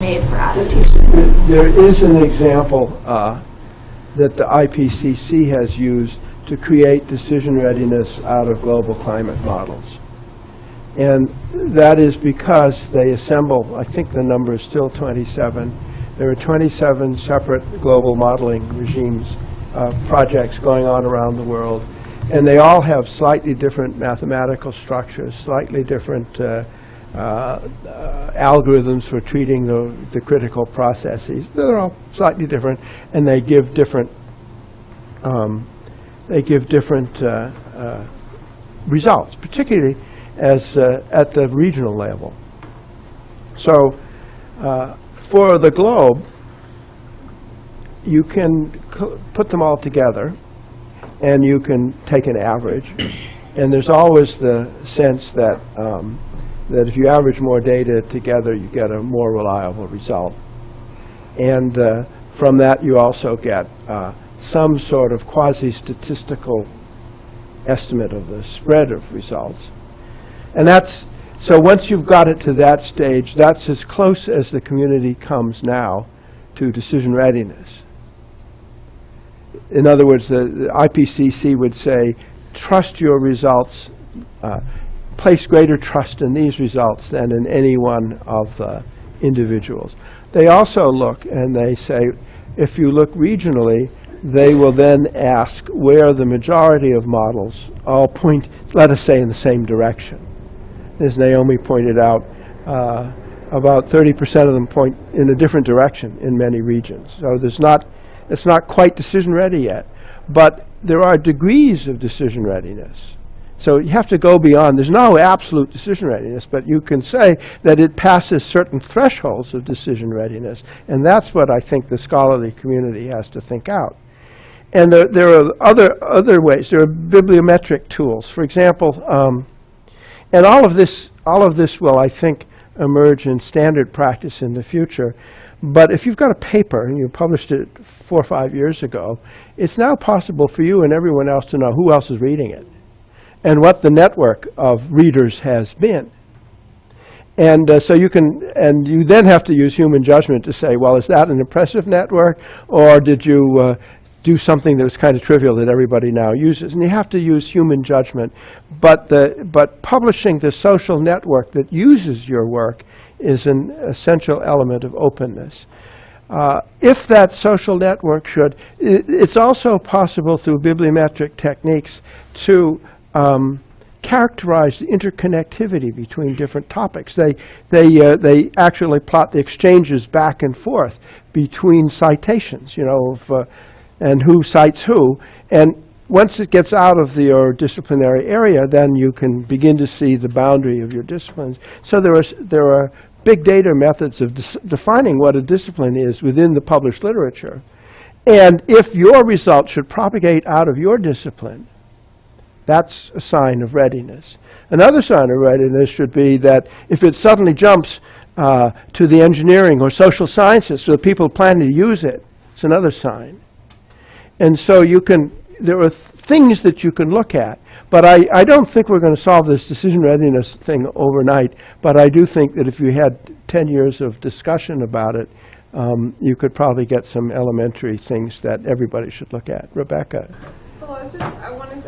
made for adaptation? There is an example that the IPCC has used to create decision readiness out of global climate models. And that is because they assemble, I think the number is still 27. There are 27 separate global modeling regimes, projects going on around the world. And they all have slightly different mathematical structures, slightly different algorithms for treating the critical processes. They're all slightly different, and they give different results, particularly as at the regional level. So for the globe, you can put them all together, and you can take an average. And there's always the sense that that if you average more data together, you get a more reliable result. And from that, you also get some sort of quasi-statistical estimate of the spread of results. And that's, so once you've got it to that stage, that's as close as the community comes now to decision readiness. In other words, the IPCC would say, trust your results, place greater trust in these results than in any one of the individuals. They also look and they say, if you look regionally, they will then ask where the majority of models all point, let us say, in the same direction. As Naomi pointed out, about 30% of them point in a different direction in many regions. So it's not quite decision ready yet, but there are degrees of decision readiness. So you have to go beyond. There's no absolute decision readiness, but you can say that it passes certain thresholds of decision readiness, and that's what I think the scholarly community has to think out. And there are other ways. There are bibliometric tools, for example, and all of this will, I think, emerge in standard practice in the future. But if you've got a paper and you published it 4 or 5 years ago, it's now possible for you and everyone else to know who else is reading it and what the network of readers has been. And so you can, and you then have to use human judgment to say, well, is that an impressive network, or did you do something that was kind of trivial that everybody now uses? And you have to use human judgment. But publishing the social network that uses your work is an essential element of openness. If that social network should, it's also possible through bibliometric techniques to characterize the interconnectivity between different topics. They actually plot the exchanges back and forth between citations, you know, and who cites who. And once it gets out of your disciplinary area, then you can begin to see the boundary of your disciplines. So there are big data methods of defining what a discipline is within the published literature. And if your results should propagate out of your discipline, that's a sign of readiness. Another sign of readiness should be that if it suddenly jumps to the engineering or social sciences, so the people planning to use it, it's another sign. And so there are things that you can look at. But I don't think we're going to solve this decision readiness thing overnight. But I do think that if you had 10 years of discussion about it, you could probably get some elementary things that everybody should look at. Rebecca. Well, I wanted to